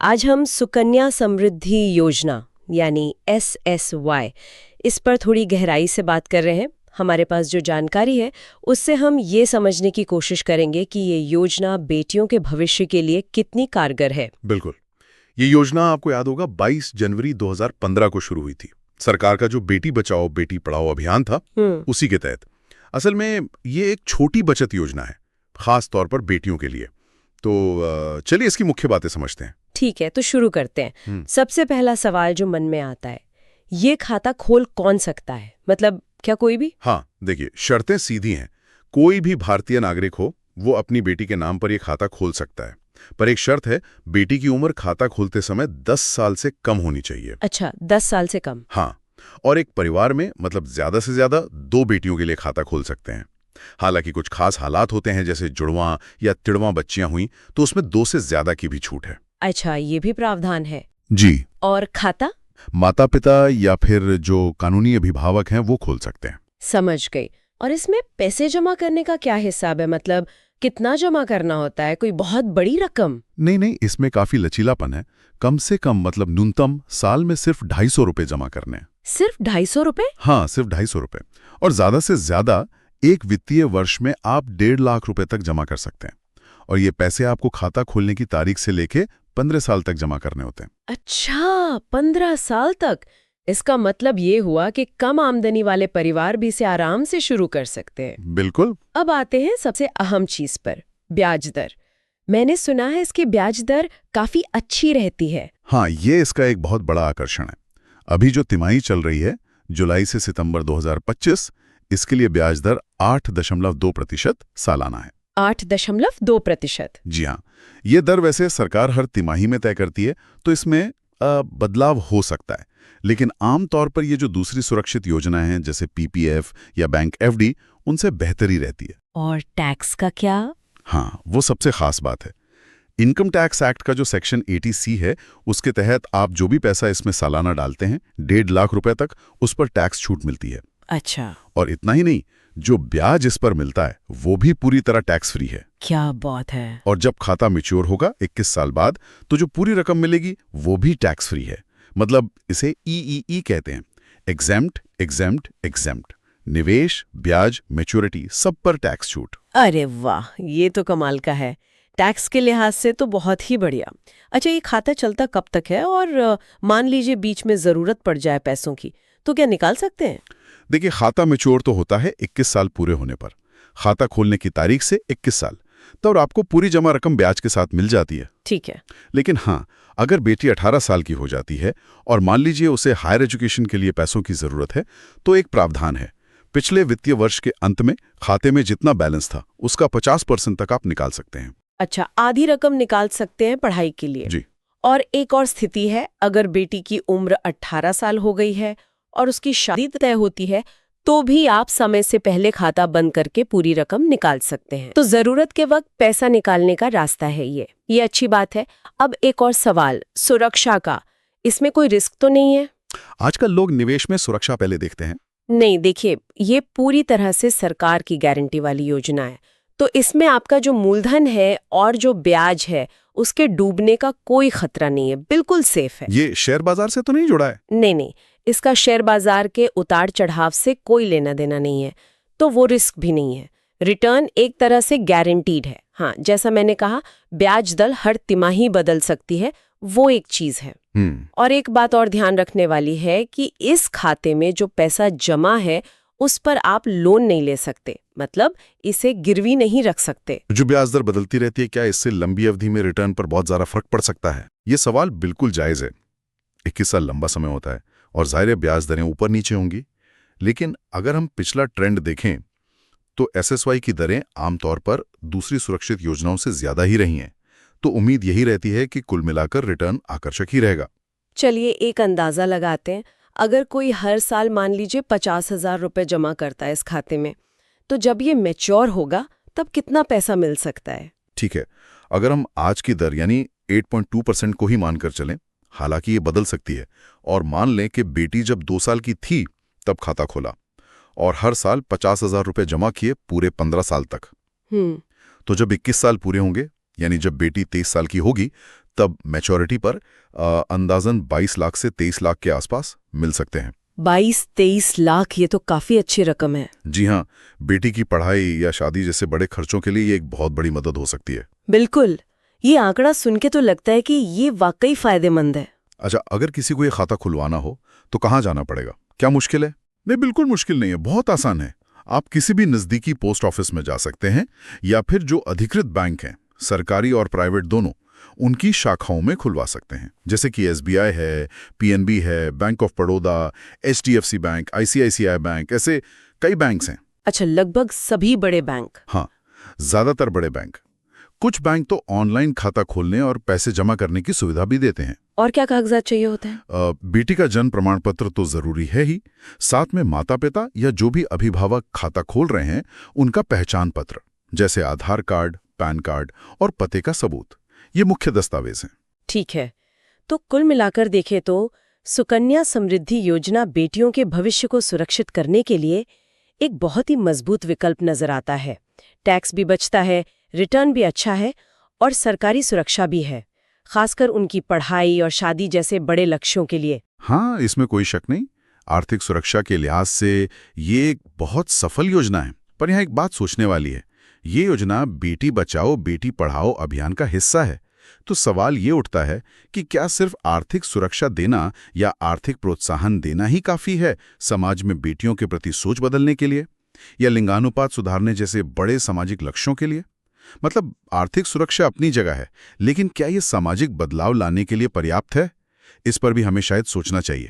आज हम सुकन्या समृद्धि योजना यानी SSY इस पर थोड़ी गहराई से बात कर रहे हैं। हमारे पास जो जानकारी है उससे हम ये समझने की कोशिश करेंगे कि ये योजना बेटियों के भविष्य के लिए कितनी कारगर है। बिल्कुल। ये योजना आपको याद होगा 22 जनवरी 2015 को शुरू हुई थी। सरकार का जो बेटी बचाओ बेटी पढ़ाओ अभियान था उसी के तहत। असल में ये एक छोटी बचत योजना है, खास तौर पर बेटियों के लिए। तो चलिए इसकी मुख्य बातें समझते हैं। ठीक है, तो शुरू करते हैं। सबसे पहला सवाल जो मन में आता है, ये खाता खोल कौन सकता है? मतलब क्या कोई भी? हाँ, देखिए शर्तें सीधी हैं। कोई भी भारतीय नागरिक हो वो अपनी बेटी के नाम पर ये खाता खोल सकता है, पर एक शर्त है, बेटी की उम्र खाता खोलते समय 10 साल से कम होनी चाहिए। अच्छा, 10 साल से कम? हाँ, और एक परिवार में मतलब ज्यादा से ज्यादा 2 बेटियों के लिए खाता खोल सकते हैं। हालांकि कुछ खास हालात होते हैं, जैसे जुड़वां या तिड़वां बच्चियां हुई तो उसमें 2 से ज्यादा की भी छूट है। अच्छा, ये भी प्रावधान है जी। और खाता? माता पिता या फिर जो कानूनी अभिभावक हैं वो खोल सकते हैं। समझ गई। और इसमें पैसे जमा करने का क्या हिसाब है? मतलब कितना जमा करना होता है? कोई बहुत बड़ी रकम? नहीं, इसमें काफी लचीलापन है। कम से कम मतलब न्यूनतम साल में सिर्फ 250 रुपए जमा करने हैं। सिर्फ 250 रुपए? हाँ, सिर्फ 250 रुपए। और ज्यादा से ज्यादा एक वित्तीय वर्ष में आप 1.5 लाख रुपए तक जमा कर सकते हैं। और ये पैसे आपको खाता खोलने की तारीख से लेके 15 साल तक जमा करने होते हैं। अच्छा, 15 साल तक? इसका मतलब ये हुआ कि कम आमदनी वाले परिवार भी इसे आराम से शुरू कर सकते हैं। बिल्कुल। अब आते हैं सबसे अहम चीज पर, ब्याज दर। मैंने सुना है इसकी ब्याज दर काफी अच्छी रहती है। हाँ, ये इसका एक बहुत बड़ा आकर्षण है। अभी जो तिमाही चल रही है, जुलाई से सितंबर 2025, इसके लिए ब्याज दर 8.2% सालाना है। 8.2%? जी हाँ, ये दर वैसे सरकार हर तिमाही में तय करती है, तो इसमें बदलाव हो सकता है। लेकिन आमतौर पर ये जो दूसरी सुरक्षित योजनाएं हैं, जैसे PPF या बैंक FD, उनसे बेहतरी रहती है। और टैक्स का क्या? हाँ, वो सबसे खास बात है। इनकम टैक्स एक्ट का जो सेक्शन 80C है, उसके तहत आप जो भी पैसा इसमें सालाना डालते हैं, 1.5 लाख रुपए तक, उस पर टैक्स छूट मिलती है। अच्छा। और इतना ही नहीं, जो ब्याज इस पर मिलता है वो भी पूरी तरह टैक्स फ्री है। क्या बात है। और जब खाता मैच्योर होगा 21 साल बाद, तो जो पूरी रकम मिलेगी वो भी टैक्स फ्री है। मतलब इसे EEE कहते हैं, एग्जेम्प्ट एग्जेम्प्ट एग्जेम्प्ट। निवेश, ब्याज, मैच्योरिटी, सब पर टैक्स छूट। अरे वाह, ये तो कमाल का है। टैक्स के लिहाज से तो बहुत ही बढ़िया। अच्छा, ये खाता चलता कब तक है? और मान लीजिए बीच में जरूरत पड़ जाए पैसों की, तो क्या निकाल सकते हैं? देखिए, खाता मैच्योर तो होता है 21 साल पूरे होने पर। खाता खोलने की तारीख से 21 साल तब आपको पूरी जमा रकम ब्याज के साथ मिल जाती है। ठीक है। लेकिन हाँ, अगर बेटी 18 साल की हो जाती है और मान लीजिए उसे हायर एजुकेशन के लिए पैसों की जरूरत है, तो एक प्रावधान है। पिछले वित्तीय वर्ष के अंत में खाते में जितना बैलेंस था उसका 50% तक आप निकाल सकते हैं। अच्छा, आधी रकम निकाल सकते हैं पढ़ाई के लिए? जी। और एक और स्थिति है, अगर बेटी की उम्र 18 साल हो गई है और उसकी शादी तय होती है, तो भी आप समय से पहले खाता बंद करके पूरी रकम निकाल सकते हैं। तो जरूरत के वक्त पैसा निकालने का रास्ता है ये अच्छी बात है। अब एक और सवाल, सुरक्षा का। इसमें कोई रिस्क तो नहीं है? आजकल लोग निवेश में सुरक्षा पहले देखते हैं। नहीं, देखिए, ये पूरी तरह से सरकार की गारंटी वाली योजना है, तो इसमें आपका जो मूलधन है और जो ब्याज है उसके डूबने का कोई खतरा नहीं है, बिल्कुल सेफ है। ये शेयर बाजार से तो नहीं जुड़ा है? नहीं, इसका शेयर बाजार के उतार चढ़ाव से कोई लेना देना नहीं है, तो वो रिस्क भी नहीं है। रिटर्न एक तरह से गारंटीड है। हाँ, जैसा मैंने कहा, ब्याज दर हर तिमाही बदल सकती है, वो एक चीज है। और एक बात और ध्यान रखने वाली है कि इस खाते में जो पैसा जमा है उस पर आप लोन नहीं ले सकते, मतलब इसे गिरवी नहीं रख सकते। जो ब्याज दर बदलती रहती है, क्या इससे लंबी अवधि में रिटर्न पर बहुत ज्यादा फर्क पड़ सकता है? ये सवाल बिल्कुल जायज है। 21 साल लंबा समय होता है और जाहिर है ब्याज दरें ऊपर नीचे होंगी। लेकिन अगर हम पिछला ट्रेंड देखें तो SSY की दरें आमतौर पर दूसरी सुरक्षित योजनाओं से ज्यादा ही रही हैं। तो उम्मीद यही रहती है कि कुल मिलाकर रिटर्न आकर्षक ही रहेगा। चलिए एक अंदाजा लगाते हैं। अगर कोई हर साल मान लीजिए 50,000 रुपए जमा करता है इस खाते में, तो जब ये मैच्योर होगा तब कितना पैसा मिल सकता है? ठीक है, अगर हम आज की दर यानी 8.2% को ही मानकर चलें, हालांकि ये बदल सकती है, और मान लें कि बेटी जब 2 साल की थी तब खाता खोला और हर साल 50,000 रुपए जमा किए पूरे 15 साल तक, तो जब 21 साल पूरे होंगे, यानी जब बेटी 23 साल की होगी, तब मैच्योरिटी पर अंदाजन 22 लाख से 23 लाख के आसपास मिल सकते हैं। 22-23 लाख, ये तो काफी अच्छी रकम है। जी हाँ, बेटी की पढ़ाई या शादी जैसे बड़े खर्चों के लिए ये एक बहुत बड़ी मदद हो सकती है। बिल्कुल, ये आंकड़ा सुन के तो लगता है कि ये वाकई फायदेमंद है। अच्छा, अगर किसी को ये खाता खुलवाना हो तो कहाँ जाना पड़ेगा? क्या मुश्किल है? नहीं, बिल्कुल मुश्किल नहीं है, बहुत आसान है। आप किसी भी नज़दीकी पोस्ट ऑफिस में जा सकते हैं या फिर जो अधिकृत बैंक हैं, सरकारी और प्राइवेट दोनों, उनकी शाखाओं में खुलवा सकते हैं। जैसे कि SBI है, PNB है, bank of Baroda, HDFC bank, ICICI bank, ऐसे कई बैंक्स हैं। अच्छा, लगभग सभी बड़े बैंक। हाँ, ज्यादातर बड़े बैंक। कुछ बैंक तो ऑनलाइन खाता खोलने और पैसे जमा करने की सुविधा भी देते हैं। और क्या कागजात चाहिए होते हैं? बेटी का जन्म प्रमाण पत्र तो जरूरी है ही, साथ में माता पिता या जो भी अभिभावक खाता खोल रहे हैं उनका पहचान पत्र, जैसे आधार कार्ड, पैन कार्ड और पते का सबूत, ये मुख्य दस्तावेज हैं। ठीक है, तो कुल मिलाकर देखें तो सुकन्या समृद्धि योजना बेटियों के भविष्य को सुरक्षित करने के लिए एक बहुत ही मजबूत विकल्प नजर आता है। टैक्स भी बचता है, रिटर्न भी अच्छा है और सरकारी सुरक्षा भी है, खासकर उनकी पढ़ाई और शादी जैसे बड़े लक्ष्यों के लिए। हाँ, इसमें कोई शक नहीं। आर्थिक सुरक्षा के लिहाज से ये एक बहुत सफल योजना है। पर यहाँ एक बात सोचने वाली है, ये योजना बेटी बचाओ बेटी पढ़ाओ अभियान का हिस्सा है। तो सवाल ये उठता है कि क्या सिर्फ आर्थिक सुरक्षा देना या आर्थिक प्रोत्साहन देना ही काफी है समाज में बेटियों के प्रति सोच बदलने के लिए, या लिंगानुपात सुधारने जैसे बड़े सामाजिक लक्ष्यों के लिए? मतलब आर्थिक सुरक्षा अपनी जगह है, लेकिन क्या ये सामाजिक बदलाव लाने के लिए पर्याप्त है? इस पर भी हमें शायद सोचना चाहिए।